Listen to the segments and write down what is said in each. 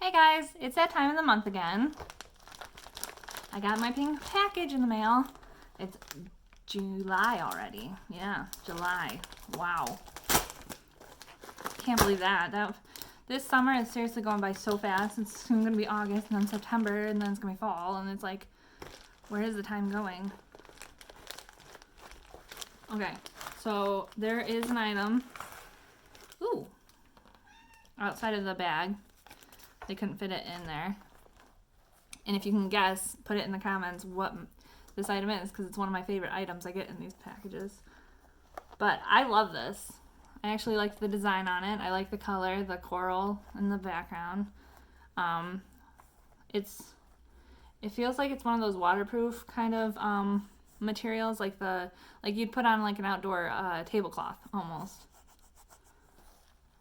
Hey guys, it's that time of the month again. I got my pink package in the mail. It's July already. Yeah, July. Wow. Can't believe that. This summer is seriously going by so fast. It's soon going to be August and then September and then it's going to be fall. And it's like, where is the time going? Okay, so there is an item. Ooh. Outside of the bag. They couldn't fit it in there. And if you can guess, put it in the comments what this item is, because it's one of my favorite items I get in these packages. But I love this. I actually like the design on it. I like the color, the coral in the background. It feels like it's one of those waterproof kind of materials, like you'd put on like an outdoor tablecloth almost.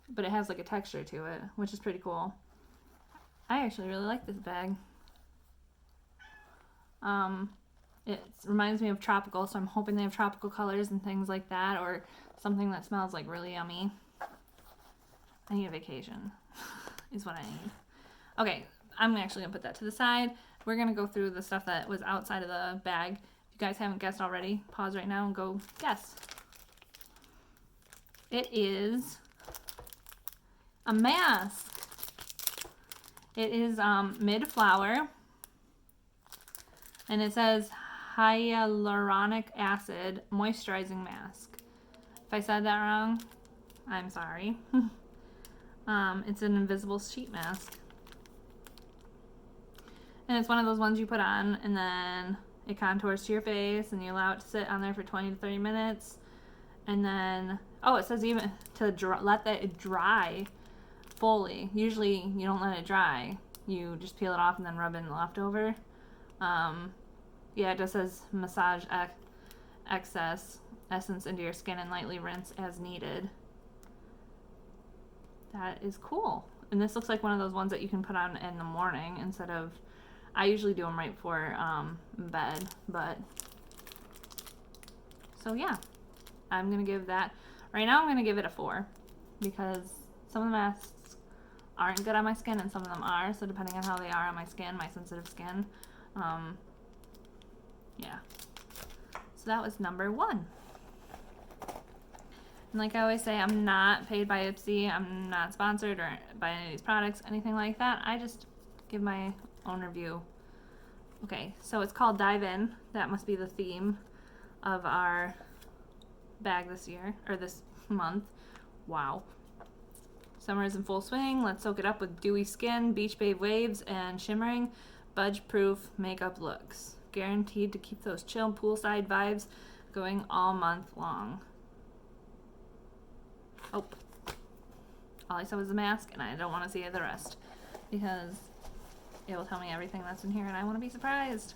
But it has like a texture to it, which is pretty cool. I actually really like this bag. It reminds me of tropical, so I'm hoping they have tropical colors and things like that, or something that smells like really yummy. I need a vacation, is what I need. Okay, I'm actually gonna put that to the side. We're gonna go through the stuff that was outside of the bag. If you guys haven't guessed already, pause right now and go guess. It is a mask. It is MÍDFLOWER, and it says Hyaluronic Acid Moisturizing Mask. If I said that wrong, I'm sorry. It's an invisible sheet mask. And it's one of those ones you put on and then it contours to your face and you allow it to sit on there for 20 to 30 minutes. And then, oh, it says even to let that dry fully. Usually you don't let it dry. You just peel it off and then rub in the leftover. Yeah, it just says massage excess essence into your skin and lightly rinse as needed. That is cool. And this looks like one of those ones that you can put on in the morning instead of, I usually do them right before bed, but, so yeah, I'm going to give that, right now I'm going to give it a 4 because some of the masks aren't good on my skin and some of them are, so depending on how they are on my skin, my sensitive skin, yeah. So that was number 1. And like I always say, I'm not paid by Ipsy, I'm not sponsored or by any of these products, anything like that. I just give my own review. Okay, so it's called Dive In. That must be the theme of our bag this year, or this month. Wow. Summer is in full swing. Let's soak it up with dewy skin, beach babe waves, and shimmering, budge-proof makeup looks. Guaranteed to keep those chill poolside vibes going all month long. Oh. All I saw was the mask, and I don't want to see the rest because it will tell me everything that's in here, and I want to be surprised.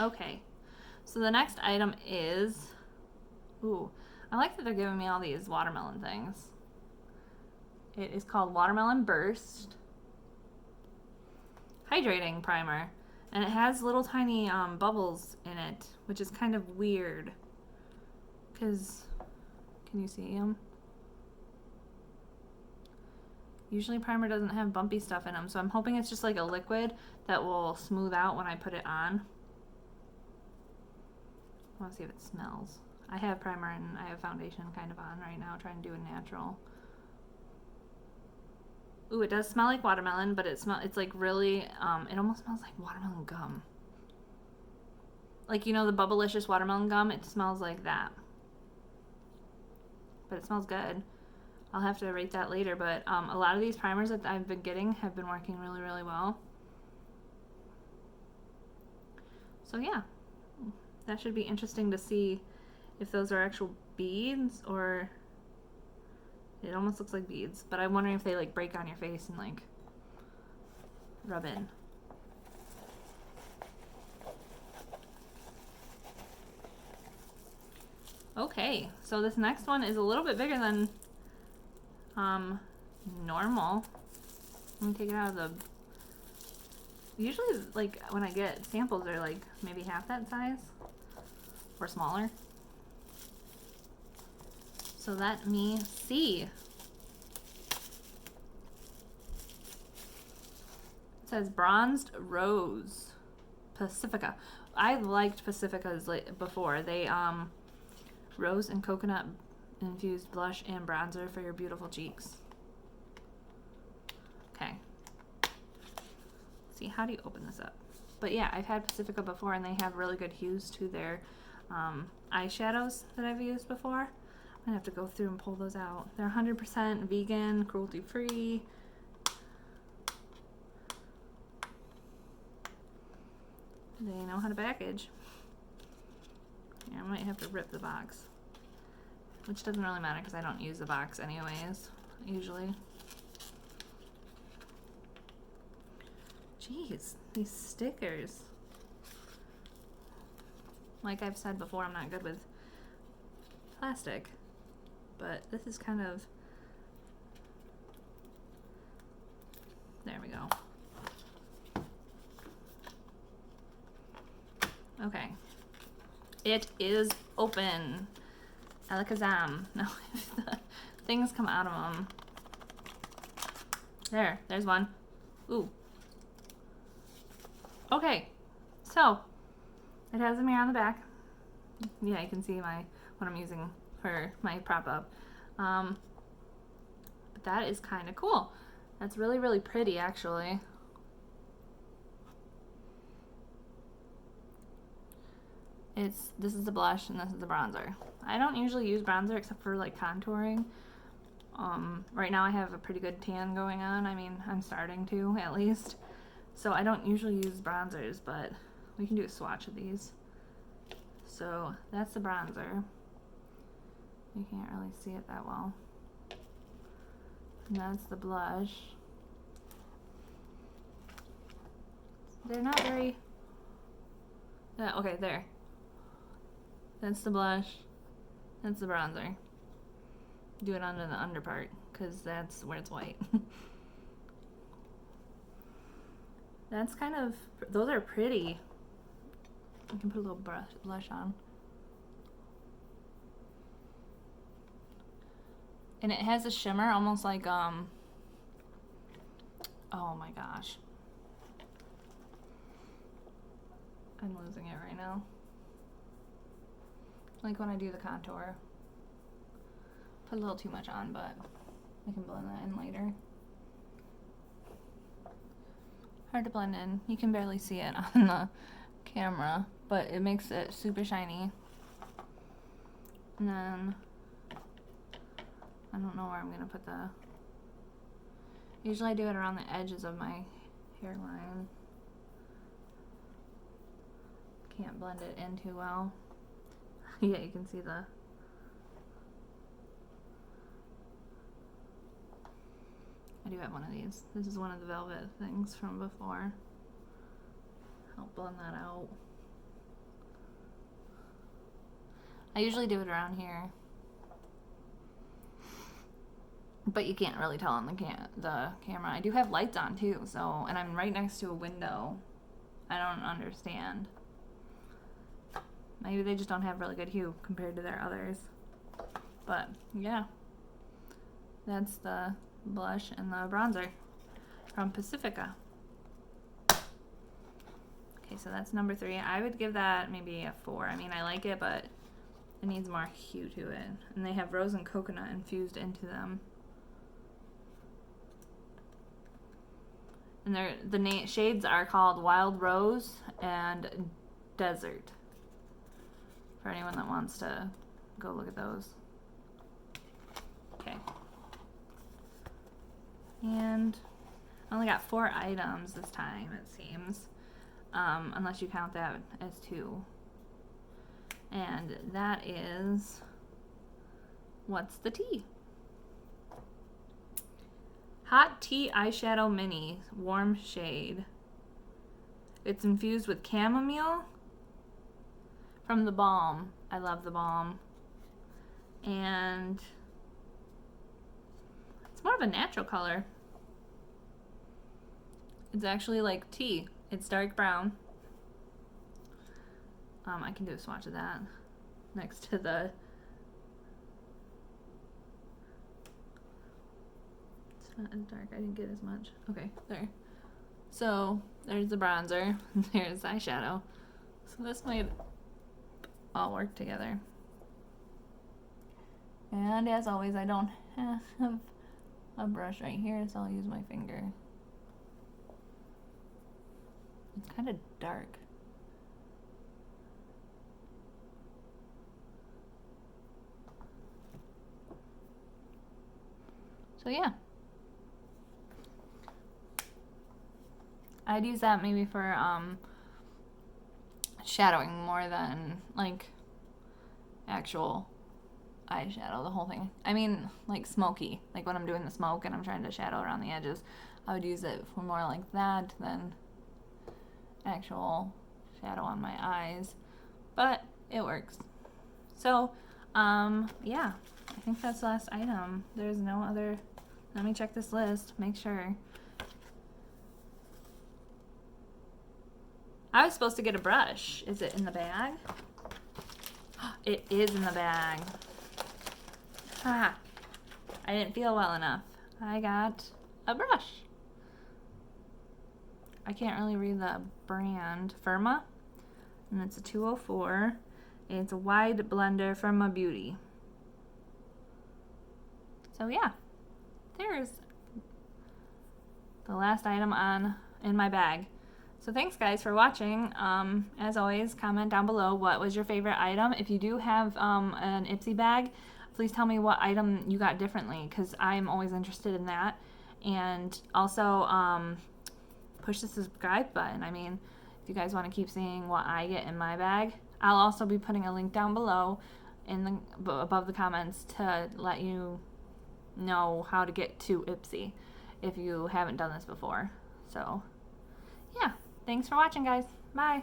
Okay. So the next item is, ooh, I like that they're giving me all these watermelon things. It is called Watermelon Burst Hydrating Primer. And it has little tiny bubbles in it, which is kind of weird. Because, can you see them? Usually primer doesn't have bumpy stuff in them, so I'm hoping it's just like a liquid that will smooth out when I put it on. I want to see if it smells. I have primer and I have foundation kind of on right now, trying to do a natural. Ooh, it does smell like watermelon, but it's like really, it almost smells like watermelon gum. Like, you know, the Bubblicious watermelon gum, it smells like that. But it smells good. I'll have to rate that later, but a lot of these primers that I've been getting have been working really, really well. So yeah, that should be interesting to see if those are actual beads or it almost looks like beads, but I'm wondering if they like break on your face and like rub in. Okay, so this next one is a little bit bigger than normal. Let me take it out of the, usually like when I get samples they're like maybe half that size or smaller. So let me see. It says Bronzed Rose. Pacifica. I liked Pacificas before. They, rose and coconut infused blush and bronzer for your beautiful cheeks. Okay. See, how do you open this up? But yeah, I've had Pacifica before, and they have really good hues to their eyeshadows that I've used before. I'm gonna have to go through and pull those out. They're 100% vegan, cruelty-free. They know how to package. Yeah, I might have to rip the box, which doesn't really matter because I don't use the box anyways, usually. Jeez, these stickers. Like I've said before, I'm not good with plastic, but this is kind of, there we go. Okay, it is open. Alakazam. No, the things come out of them. There's one. Ooh. Okay, so it has a mirror on the back. Yeah, you can see what I'm using for my prop up. But that is kind of cool. That's really, really pretty, actually. This is the blush and this is the bronzer. I don't usually use bronzer except for like contouring. Right now I have a pretty good tan going on. I mean, I'm starting to, at least. So I don't usually use bronzers, but we can do a swatch of these. So that's the bronzer. You can't really see it that well. And that's the blush. They're not very... okay, there. That's the blush. That's the bronzer. Do it under the under part, because that's where it's white. That's kind of... those are pretty. I can put a little blush on. And it has a shimmer, almost like, oh my gosh. I'm losing it right now. Like when I do the contour. Put a little too much on, but I can blend that in later. Hard to blend in. You can barely see it on the camera, but it makes it super shiny. And then, I don't know where I'm gonna put the... Usually I do it around the edges of my hairline. Can't blend it in too well. Yeah, you can see the... I do have one of these. This is one of the velvet things from before. I'll blend that out. I usually do it around here, but you can't really tell on the camera. I do have lights on too, so, and I'm right next to a window. I don't understand. Maybe they just don't have really good hue compared to their others. But yeah, that's the blush and the bronzer from Pacifica. Okay, so that's number 3. I would give that maybe a 4. I mean, I like it, but it needs more hue to it. And they have rose and coconut infused into them. And the shades are called Wild Rose and Desert. For anyone that wants to go look at those. Okay. And I only got 4 items this time, it seems. Unless you count that as 2. And that is, what's the tea? Hot Tea Eyeshadow Mini, warm shade. It's infused with chamomile from THEBALM. I love THEBALM. And it's more of a natural color. It's actually like tea. It's dark brown. I can do a swatch of that next to the... It's not as dark. I didn't get as much. Okay, there. So there's the bronzer, there's the eyeshadow. So this might all work together. And as always, I don't have a brush right here, so I'll use my finger. It's kind of dark. So yeah. I'd use that maybe for shadowing more than like actual eyeshadow, the whole thing. I mean, like smoky, like when I'm doing the smoke and I'm trying to shadow around the edges, I would use it for more like that than actual shadow on my eyes, but it works. So yeah, I think that's the last item. There's no other. Let me check this list, make sure. I was supposed to get a brush. Is it in the bag? It is in the bag. Ha! I didn't feel well enough. I got a brush. I can't really read the brand. FIRMA. And it's a 204. And it's a wide blender FIRMA Beauty. So yeah. There's the last item in my bag. So thanks guys for watching. As always, comment down below what was your favorite item. If you do have an Ipsy bag, please tell me what item you got differently, because I'm always interested in that. And also push the subscribe button. I mean, if you guys want to keep seeing what I get in my bag, I'll also be putting a link down below above the comments to let you know how to get to Ipsy if you haven't done this before. So yeah, thanks for watching guys. Bye.